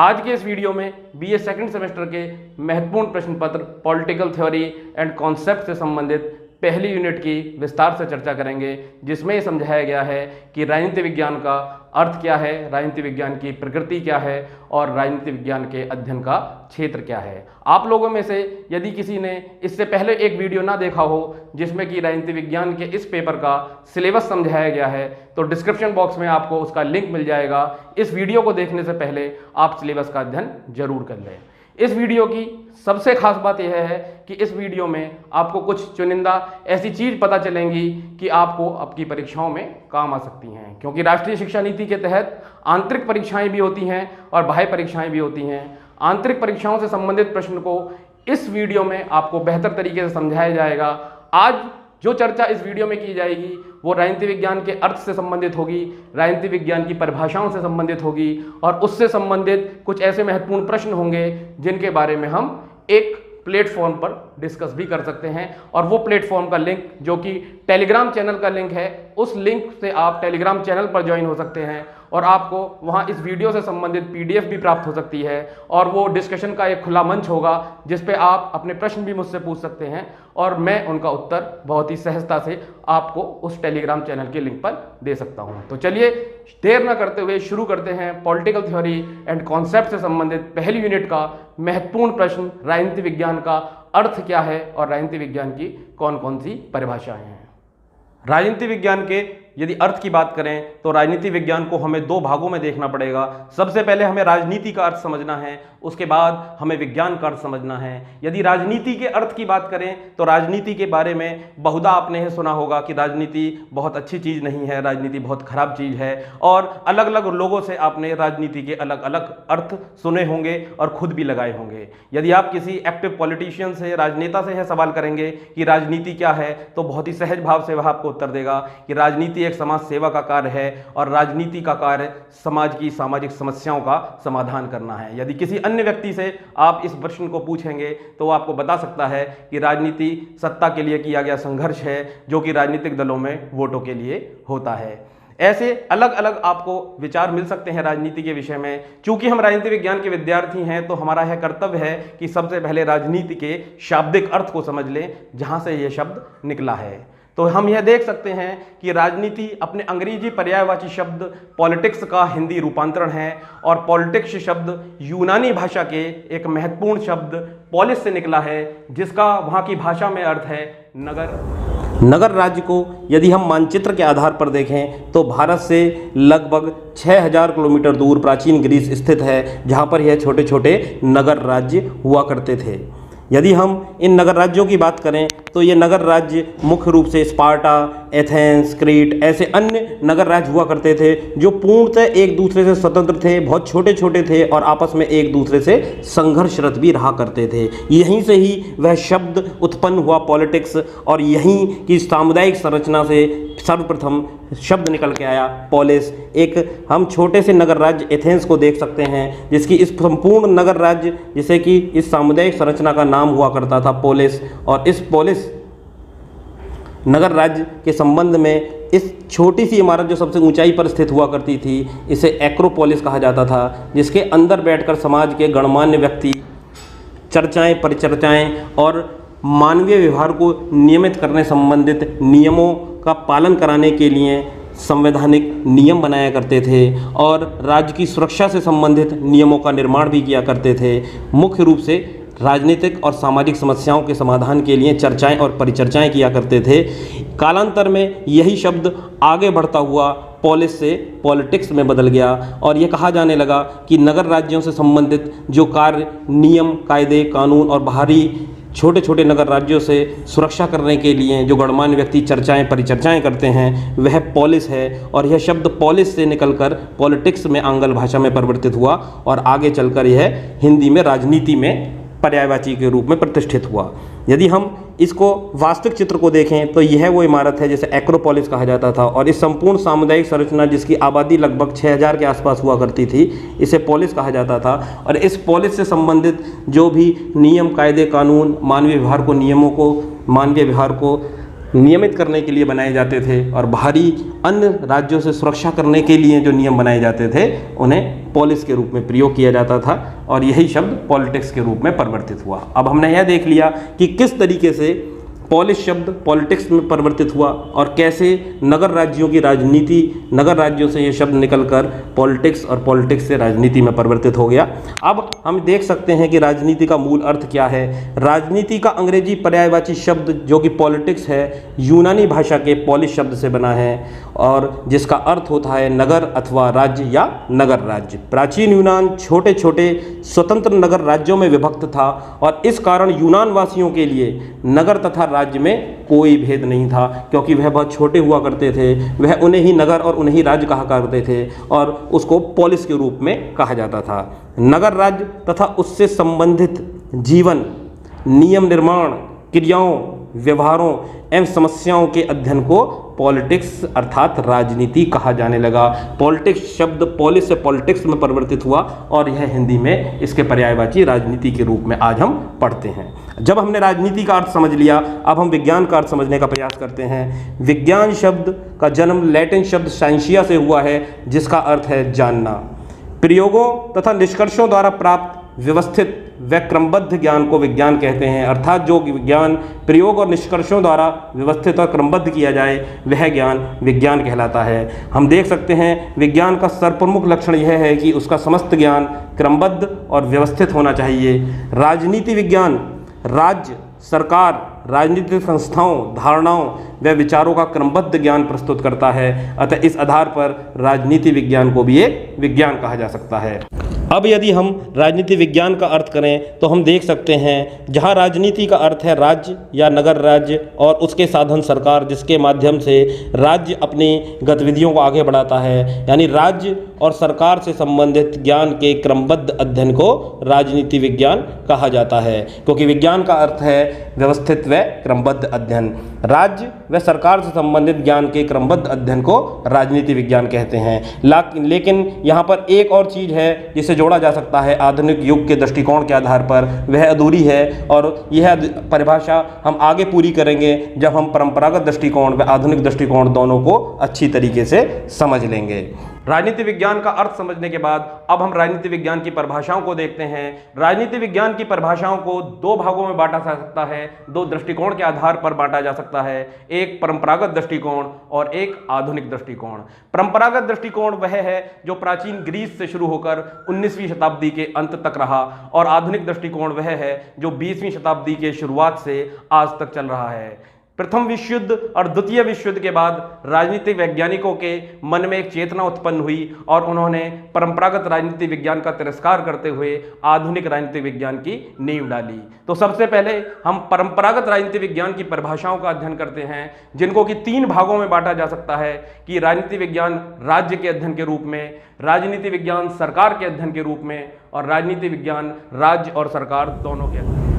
आज के इस वीडियो में बीए सेकंड सेमेस्टर के महत्वपूर्ण प्रश्न पत्र पॉलिटिकल थ्योरी एंड कॉन्सेप्ट से संबंधित पहली यूनिट की विस्तार से चर्चा करेंगे, जिसमें ये समझाया गया है कि राजनीति विज्ञान का अर्थ क्या है, राजनीति विज्ञान की प्रकृति क्या है और राजनीति विज्ञान के अध्ययन का क्षेत्र क्या है। आप लोगों में से यदि किसी ने इससे पहले एक वीडियो ना देखा हो जिसमें कि राजनीति विज्ञान के इस पेपर का सिलेबस समझाया गया है, तो डिस्क्रिप्शन बॉक्स में आपको उसका लिंक मिल जाएगा। इस वीडियो को देखने से पहले आप सिलेबस का अध्ययन जरूर कर लें। इस वीडियो की सबसे खास बात यह है कि इस वीडियो में आपको कुछ चुनिंदा ऐसी चीज पता चलेंगी कि आपको आपकी परीक्षाओं में काम आ सकती हैं, क्योंकि राष्ट्रीय शिक्षा नीति के तहत आंतरिक परीक्षाएं भी होती हैं और बाह्य परीक्षाएं भी होती हैं। आंतरिक परीक्षाओं से संबंधित प्रश्न को इस वीडियो में आपको बेहतर तरीके से समझाया जाएगा। आज जो चर्चा इस वीडियो में की जाएगी वो राजनीति विज्ञान के अर्थ से संबंधित होगी, राजनीति विज्ञान की परिभाषाओं से संबंधित होगी और उससे संबंधित कुछ ऐसे महत्वपूर्ण प्रश्न होंगे जिनके बारे में हम एक प्लेटफॉर्म पर डिस्कस भी कर सकते हैं। और वो प्लेटफॉर्म का लिंक जो कि टेलीग्राम चैनल का लिंक है, उस लिंक से आप टेलीग्राम चैनल पर ज्वाइन हो सकते हैं और आपको वहां इस वीडियो से संबंधित पीडीएफ भी प्राप्त हो सकती है। और वो डिस्कशन का एक खुला मंच होगा जिस पे आप अपने प्रश्न भी मुझसे पूछ सकते हैं और मैं उनका उत्तर बहुत ही सहजता से आपको उस टेलीग्राम चैनल के लिंक पर दे सकता हूं। तो चलिए देर न करते हुए शुरू करते हैं पॉलिटिकल थ्योरी एंड कॉन्सेप्ट से संबंधित पहली यूनिट का महत्वपूर्ण प्रश्न, राजनीति विज्ञान का अर्थ क्या है और राजनीति विज्ञान की कौन कौन सी परिभाषाएं हैं। राजनीति विज्ञान के यदि अर्थ की बात करें तो राजनीति विज्ञान को हमें दो भागों में देखना पड़ेगा। सबसे पहले हमें राजनीति का अर्थ समझना है, उसके बाद हमें विज्ञान का अर्थ समझना है। यदि राजनीति के अर्थ की बात करें तो राजनीति के बारे में बहुधा आपने यह सुना होगा कि राजनीति बहुत अच्छी चीज़ नहीं है, राजनीति बहुत खराब चीज़ है, और अलग अलग लोगों से आपने राजनीति के अलग अलग अर्थ सुने होंगे और खुद भी लगाए होंगे। यदि आप किसी एक्टिव पॉलिटिशियन से, राजनेता से यह सवाल करेंगे कि राजनीति क्या है, तो बहुत ही सहज भाव से वह आपको उत्तर देगा कि राजनीति एक समाज सेवा का कार्य है और राजनीति का कार्य समाज की सामाजिक समस्याओं का समाधान करना है। यदि किसी अन्य व्यक्ति से आप इस प्रश्न को पूछेंगे तो वो आपको बता सकता है कि राजनीति सत्ता के लिए किया गया संघर्ष है, जो कि राजनीतिक दलों में वोटों के लिए होता है। ऐसे अलग अलग आपको विचार मिल सकते हैं राजनीति के विषय में। चूंकि हम राजनीति विज्ञान के विद्यार्थी हैं तो हमारा यह कर्तव्य है कि सबसे पहले राजनीति के शाब्दिक अर्थ को समझ लें, जहां से यह शब्द निकला है। तो हम यह देख सकते हैं कि राजनीति अपने अंग्रेजी पर्यायवाची शब्द पॉलिटिक्स का हिंदी रूपांतरण है और पॉलिटिक्स शब्द यूनानी भाषा के एक महत्वपूर्ण शब्द पोलिस से निकला है, जिसका वहाँ की भाषा में अर्थ है नगर। नगर राज्य को यदि हम मानचित्र के आधार पर देखें तो भारत से लगभग 6000 किलोमीटर दूर प्राचीन ग्रीस स्थित है, जहाँ पर यह छोटे छोटे नगर राज्य हुआ करते थे। यदि हम इन नगर राज्यों की बात करें तो ये नगर राज्य मुख्य रूप से स्पार्टा, एथेंस, क्रीट ऐसे अन्य नगर राज्य हुआ करते थे, जो पूर्णतः एक दूसरे से स्वतंत्र थे, बहुत छोटे छोटे थे और आपस में एक दूसरे से संघर्षरत भी रहा करते थे। यहीं से ही वह शब्द उत्पन्न हुआ पॉलिटिक्स, और यहीं की सामुदायिक संरचना से सर्वप्रथम शब्द निकल के आया पोलिस। एक हम छोटे से नगर राज्य एथेंस को देख सकते हैं, जिसकी इस संपूर्ण नगर राज्य, जिसे कि इस सामुदायिक संरचना का नाम हुआ करता था पोलिस, और इस पोलिस नगर राज्य के संबंध में इस छोटी सी इमारत जो सबसे ऊंचाई पर स्थित हुआ करती थी, इसे एक्रोपोलिस कहा जाता था, जिसके अंदर बैठकर समाज के गणमान्य व्यक्ति चर्चाएं, परिचर्चाएं और मानवीय व्यवहार को नियमित करने संबंधित नियमों का पालन कराने के लिए संवैधानिक नियम बनाया करते थे और राज्य की सुरक्षा से संबंधित नियमों का निर्माण भी किया करते थे। मुख्य रूप से राजनीतिक और सामाजिक समस्याओं के समाधान के लिए चर्चाएं और परिचर्चाएं किया करते थे। कालांतर में यही शब्द आगे बढ़ता हुआ पोलिस से पॉलिटिक्स में बदल गया और यह कहा जाने लगा कि नगर राज्यों से संबंधित जो कार्य, नियम, कायदे, कानून और बाहरी छोटे छोटे नगर राज्यों से सुरक्षा करने के लिए जो गणमान्य व्यक्ति चर्चाएं, परिचर्चाएं करते हैं, वह पोलिस है। और यह शब्द पोलिस से निकलकर पॉलिटिक्स में आंग्ल भाषा में परिवर्तित हुआ और आगे चलकर यह हिंदी में राजनीति में पर्यायवाची के रूप में प्रतिष्ठित हुआ। यदि हम इसको वास्तविक चित्र को देखें तो यह वो इमारत है जिसे एक्रोपोलिस कहा जाता था, और इस संपूर्ण सामुदायिक संरचना जिसकी आबादी लगभग 6000 के आसपास हुआ करती थी, इसे पोलिस कहा जाता था। और इस पोलिस से संबंधित जो भी नियम, कायदे, कानून, मानवीय व्यवहार को नियमित करने के लिए बनाए जाते थे और बाहरी अन्य राज्यों से सुरक्षा करने के लिए जो नियम बनाए जाते थे उन्हें पॉलिस के रूप में प्रयोग किया जाता था और यही शब्द पॉलिटिक्स के रूप में परिवर्तित हुआ। अब हमने यह देख लिया कि किस तरीके से पॉलिस शब्द पॉलिटिक्स में परिवर्तित हुआ और कैसे नगर राज्यों की राजनीति, नगर राज्यों से ये शब्द निकलकर पॉलिटिक्स और पॉलिटिक्स से राजनीति में परिवर्तित हो गया। अब हम देख सकते हैं कि राजनीति का मूल अर्थ क्या है। राजनीति का अंग्रेजी पर्यायवाची शब्द जो कि पॉलिटिक्स है यूनानी भाषा के पॉलिस शब्द से बना है और जिसका अर्थ होता है नगर अथवा राज्य या नगर राज्य। प्राचीन यूनान छोटे छोटे स्वतंत्र नगर राज्यों में विभक्त था और इस कारण यूनान वासियों के लिए नगर तथा राज्य में कोई भेद नहीं था, क्योंकि वह बहुत छोटे हुआ करते थे। वह उन्हें ही नगर और उन्हें ही राज्य कहा करते थे और उसको पॉलिस के रूप में कहा जाता था। नगर राज्य तथा उससे संबंधित जीवन, नियम निर्माण, क्रियाओं, व्यवहारों एवं समस्याओं के अध्ययन को पॉलिटिक्स अर्थात राजनीति कहा जाने लगा। पॉलिटिक्स शब्द पॉलिस से पॉलिटिक्स में परिवर्तित हुआ और यह हिंदी में इसके पर्यायवाची राजनीति के रूप में आज हम पढ़ते हैं। जब हमने राजनीति का अर्थ समझ लिया, अब हम विज्ञान का अर्थ समझने का प्रयास करते हैं। विज्ञान शब्द का जन्म लैटिन शब्द साइंसिया से हुआ है जिसका अर्थ है जानना। प्रयोगों तथा निष्कर्षों द्वारा प्राप्त व्यवस्थित व क्रमबद्ध ज्ञान को विज्ञान कहते हैं, अर्थात जो विज्ञान प्रयोग और निष्कर्षों द्वारा व्यवस्थित और क्रमबद्ध किया जाए वह ज्ञान विज्ञान कहलाता है। हम देख सकते हैं विज्ञान का सर्वप्रमुख लक्षण यह है कि उसका समस्त ज्ञान क्रमबद्ध और व्यवस्थित होना चाहिए। राजनीति विज्ञान राज्य, सरकार, राजनीतिक संस्थाओं, धारणाओं व विचारों का क्रमबद्ध ज्ञान प्रस्तुत करता है, अतः इस आधार पर राजनीति विज्ञान को भी एक विज्ञान कहा जा सकता है। अब यदि हम राजनीति विज्ञान का अर्थ करें तो हम देख सकते हैं जहां राजनीति का अर्थ है राज्य या नगर राज्य और उसके साधन सरकार, जिसके माध्यम से राज्य अपनी गतिविधियों को आगे बढ़ाता है, यानी राज्य और सरकार से संबंधित ज्ञान के क्रमबद्ध अध्ययन को राजनीति विज्ञान कहा जाता है, क्योंकि विज्ञान का अर्थ है व्यवस्थित व क्रमबद्ध अध्ययन। राज्य व सरकार से संबंधित ज्ञान के क्रमबद्ध अध्ययन को राजनीति विज्ञान कहते हैं। लेकिन यहाँ पर एक और चीज़ है जिसे जोड़ा जा सकता है आधुनिक युग के दृष्टिकोण के आधार पर, वह अधूरी है और यह परिभाषा हम आगे पूरी करेंगे जब हम परंपरागत दृष्टिकोण व आधुनिक दृष्टिकोण दोनों को अच्छी तरीके से समझ लेंगे। राजनीति विज्ञान का अर्थ समझने के बाद अब हम राजनीति विज्ञान की परिभाषाओं को देखते हैं। राजनीति विज्ञान की परिभाषाओं को दो भागों में बांटा जा सकता है, दो दृष्टिकोण के आधार पर बांटा जा सकता है, एक परंपरागत दृष्टिकोण और एक आधुनिक दृष्टिकोण। परंपरागत दृष्टिकोण वह है जो प्राचीन ग्रीस से शुरू होकर 19वीं शताब्दी के अंत तक रहा और आधुनिक दृष्टिकोण वह है जो 20वीं शताब्दी के शुरुआत से आज तक चल रहा है। प्रथम विश्व युद्ध और द्वितीय विश्व युद्ध के बाद राजनीतिक वैज्ञानिकों के मन में एक चेतना उत्पन्न हुई और उन्होंने परंपरागत राजनीति विज्ञान का तिरस्कार करते हुए आधुनिक राजनीति विज्ञान की नींव डाली। तो सबसे पहले हम परंपरागत राजनीति विज्ञान की परिभाषाओं का अध्ययन करते हैं, जिनको कि तीन भागों में बांटा जा सकता है कि राजनीति विज्ञान राज्य के अध्ययन के रूप में, राजनीति विज्ञान सरकार के अध्ययन के रूप में और राजनीति विज्ञान राज्य और सरकार दोनों के अध्ययन।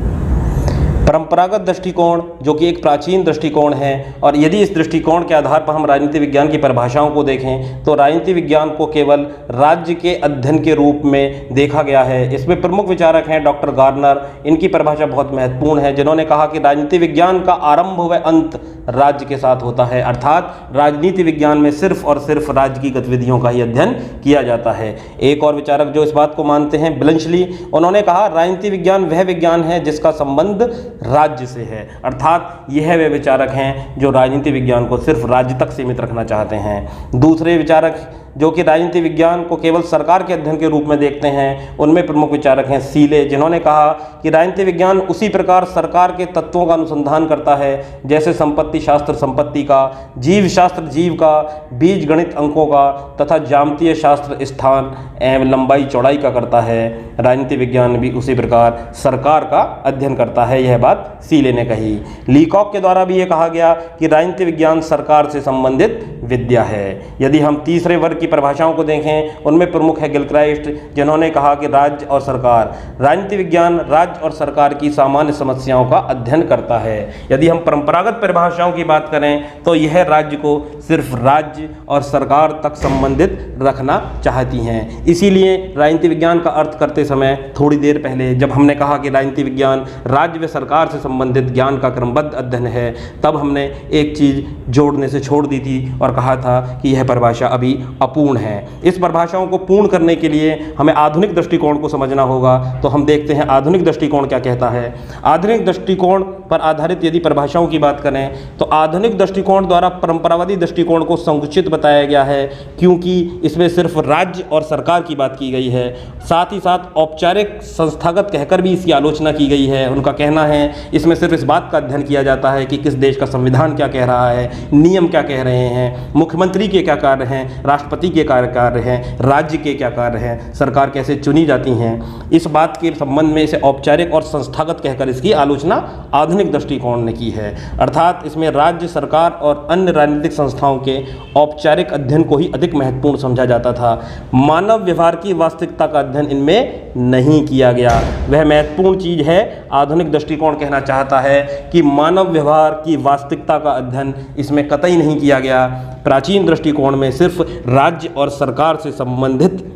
परंपरागत दृष्टिकोण जो कि एक प्राचीन दृष्टिकोण है और यदि इस दृष्टिकोण के आधार पर हम राजनीति विज्ञान की परिभाषाओं को देखें तो राजनीति विज्ञान को केवल राज्य के अध्ययन के रूप में देखा गया है। इसमें प्रमुख विचारक हैं डॉक्टर गार्नर। इनकी परिभाषा बहुत महत्वपूर्ण है, जिन्होंने कहा कि राजनीति विज्ञान का आरंभ व अंत राज्य के साथ होता है, अर्थात राजनीति विज्ञान में सिर्फ और सिर्फ राज्य की गतिविधियों का ही अध्ययन किया जाता है। एक और विचारक जो इस बात को मानते हैं ब्लंचली, उन्होंने कहा राजनीति विज्ञान वह विज्ञान है जिसका संबंध राज्य से है, अर्थात यह वे विचारक हैं जो राजनीति विज्ञान को सिर्फ राज्य तक सीमित रखना चाहते हैं। दूसरे विचारक जो कि राजनीति विज्ञान को केवल सरकार के अध्ययन के रूप में देखते हैं, उनमें प्रमुख विचारक हैं सीले, जिन्होंने कहा कि राजनीति विज्ञान उसी प्रकार सरकार के तत्वों का अनुसंधान करता है जैसे संपत्ति शास्त्र संपत्ति का, जीव शास्त्र जीव का, बीज गणित अंकों का तथा ज्यामितीय शास्त्र स्थान एवं लंबाई चौड़ाई का करता है। राजनीति विज्ञान भी उसी प्रकार सरकार का अध्ययन करता है, यह बात सीले ने कही। लीकॉक के द्वारा भी ये कहा गया कि राजनीति विज्ञान सरकार से संबंधित विद्या है। यदि हम तीसरे वर्ग की परिभाषाओं को देखें, उनमें प्रमुख है गिलक्राइस्ट, जिन्होंने कहा कि राज्य और सरकार, राजनीति विज्ञान राज्य और सरकार की सामान्य समस्याओं का अध्ययन करता है। यदि हम परंपरागत परिभाषाओं की बात करें तो यह राज्य को सिर्फ राज्य और सरकार तक संबंधित रखना चाहती हैं। इसीलिए राजनीति विज्ञान का अर्थ करते समय थोड़ी देर पहले जब हमने कहा कि राजनीति विज्ञान राज्य व सरकार से संबंधित ज्ञान का क्रमबद्ध अध्ययन है, तब हमने एक चीज़ जोड़ने से छोड़ दी थी और कहा था कि यह परिभाषा अभी अपूर्ण है। इस परिभाषाओं को पूर्ण करने के लिए हमें आधुनिक दृष्टिकोण को समझना होगा। तो हम देखते हैं आधुनिक दृष्टिकोण क्या कहता है। आधुनिक दृष्टिकोण पर आधारित यदि परिभाषाओं की बात करें तो आधुनिक दृष्टिकोण द्वारा परंपरावादी दृष्टिकोण को संकुचित बताया गया है, क्योंकि इसमें सिर्फ राज्य और सरकार की बात की गई है। साथ ही साथ औपचारिक संस्थागत कहकर भी इसकी आलोचना की गई है। उनका कहना है इसमें सिर्फ इस बात का अध्ययन किया जाता है कि किस देश का संविधान क्या कह रहा है, नियम क्या कह रहे हैं, मुख्यमंत्री के क्या कार्य हैं, राष्ट्रपति के कार्य हैं, राज्य के क्या कार्य हैं, सरकार कैसे चुनी जाती हैं। इस बात के संबंध में इसे औपचारिक और संस्थागत कहकर इसकी आलोचना आधुनिक दृष्टिकोण ने की है। अर्थात इसमें राज्य सरकार और अन्य राजनीतिक संस्थाओं के औपचारिक अध्ययन को ही अधिक महत्वपूर्ण समझा जाता था। मानव व्यवहार की वास्तविकता का अध्ययन इनमें नहीं किया गया। वह महत्वपूर्ण चीज़ है। आधुनिक दृष्टिकोण कहना चाहता है कि मानव व्यवहार की वास्तविकता का अध्ययन इसमें कतई नहीं किया गया। प्राचीन दृष्टिकोण में सिर्फ राज्य और सरकार से संबंधित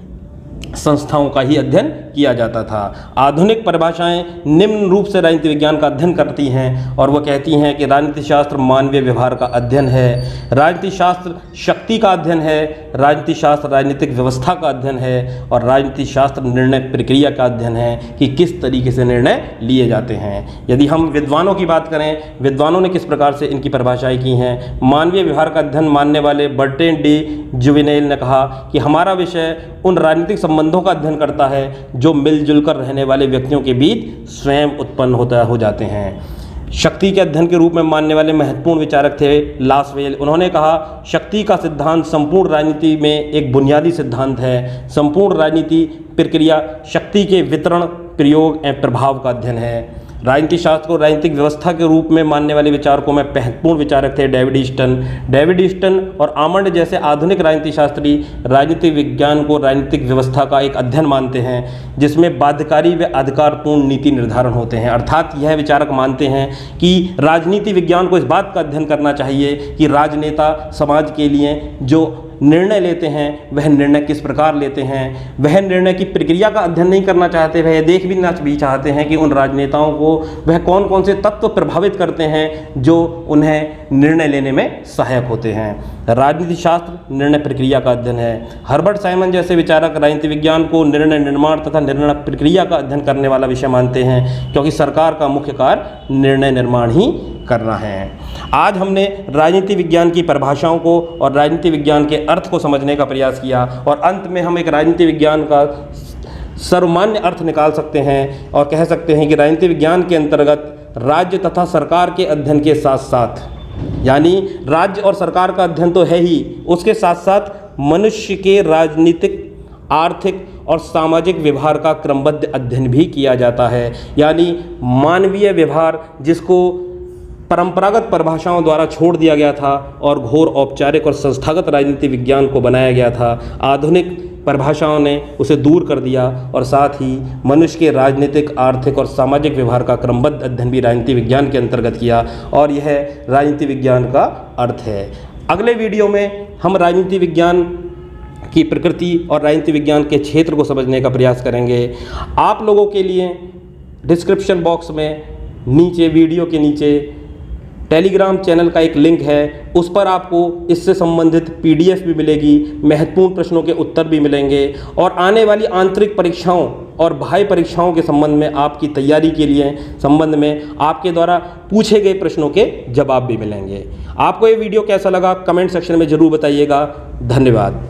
संस्थाओं का ही अध्ययन किया जाता था। आधुनिक परिभाषाएं निम्न रूप से राजनीति विज्ञान का अध्ययन करती हैं और वह कहती हैं कि राजनीति शास्त्र मानवीय व्यवहार का अध्ययन है, राजनीति शास्त्र शक्ति का अध्ययन है, राजनीति शास्त्र राजनीतिक व्यवस्था का अध्ययन है और राजनीति शास्त्र निर्णय प्रक्रिया का अध्ययन है कि किस तरीके से निर्णय लिए जाते हैं। यदि हम विद्वानों की बात करें, विद्वानों ने किस प्रकार से इनकी परिभाषाएं की हैं। मानवीय व्यवहार का अध्ययन मानने वाले बर्ट्रैंड डी जुवेनाइल ने कहा कि हमारा विषय उन राजनीतिक संबंधों का अध्ययन करता है जो मिलजुल कर रहने वाले व्यक्तियों के बीच स्वयं उत्पन्न हो जाते हैं। शक्ति के अध्ययन के रूप में मानने वाले महत्वपूर्ण विचारक थे लासवेल। उन्होंने कहा शक्ति का सिद्धांत संपूर्ण राजनीति में एक बुनियादी सिद्धांत है। संपूर्ण राजनीति प्रक्रिया शक्ति के वितरण, प्रयोग एवं प्रभाव का अध्ययन है। राजनीति शास्त्र को राजनीतिक व्यवस्था के रूप में मानने वाले विचारकों में महत्वपूर्ण विचारक थे डेविड ईस्टन और आमंड जैसे आधुनिक राजनीति शास्त्री राजनीतिक विज्ञान को राजनीतिक व्यवस्था का एक अध्ययन मानते हैं जिसमें बाध्यकारी व अधिकारपूर्ण नीति निर्धारण होते हैं। अर्थात यह विचारक मानते हैं कि राजनीति विज्ञान को इस बात का अध्ययन करना चाहिए कि राजनेता समाज के लिए जो निर्णय लेते हैं वह निर्णय किस प्रकार लेते हैं। वह निर्णय की प्रक्रिया का अध्ययन नहीं करना चाहते, वह देख भी चाहते हैं कि उन राजनेताओं को वह कौन कौन से तत्व प्रभावित करते हैं जो उन्हें निर्णय लेने में सहायक होते हैं। राजनीति शास्त्र निर्णय प्रक्रिया का अध्ययन है। हर्बर्ट साइमन जैसे विचारक राजनीति विज्ञान को निर्णय निर्माण तथा निर्णय प्रक्रिया का अध्ययन करने वाला विषय मानते हैं, क्योंकि सरकार का मुख्य कार्य निर्णय निर्माण ही करना है। आज हमने राजनीति विज्ञान की परिभाषाओं को और राजनीति विज्ञान के अर्थ को समझने का प्रयास किया और अंत में हम एक राजनीति विज्ञान का सर्वमान्य अर्थ निकाल सकते हैं और कह सकते हैं कि राजनीति विज्ञान के अंतर्गत राज्य तथा सरकार के अध्ययन के साथ साथ, यानी राज्य और सरकार का अध्ययन तो है ही, उसके साथ साथ मनुष्य के राजनीतिक, आर्थिक और सामाजिक व्यवहार का क्रमबद्ध अध्ययन भी किया जाता है। यानी मानवीय व्यवहार जिसको परंपरागत परिभाषाओं द्वारा छोड़ दिया गया था और घोर औपचारिक और संस्थागत राजनीति विज्ञान को बनाया गया था, आधुनिक परिभाषाओं ने उसे दूर कर दिया और साथ ही मनुष्य के राजनीतिक, आर्थिक और सामाजिक व्यवहार का क्रमबद्ध अध्ययन भी राजनीति विज्ञान के अंतर्गत किया और यह राजनीति विज्ञान का अर्थ है। अगले वीडियो में हम राजनीति विज्ञान की प्रकृति और राजनीति विज्ञान के क्षेत्र को समझने का प्रयास करेंगे। आप लोगों के लिए डिस्क्रिप्शन बॉक्स में नीचे, वीडियो के नीचे टेलीग्राम चैनल का एक लिंक है, उस पर आपको इससे संबंधित पीडीएफ भी मिलेगी, महत्वपूर्ण प्रश्नों के उत्तर भी मिलेंगे और आने वाली आंतरिक परीक्षाओं और बाह्य परीक्षाओं के संबंध में आपकी तैयारी के लिए संबंध में आपके द्वारा पूछे गए प्रश्नों के जवाब भी मिलेंगे। आपको ये वीडियो कैसा लगा कमेंट सेक्शन में ज़रूर बताइएगा। धन्यवाद।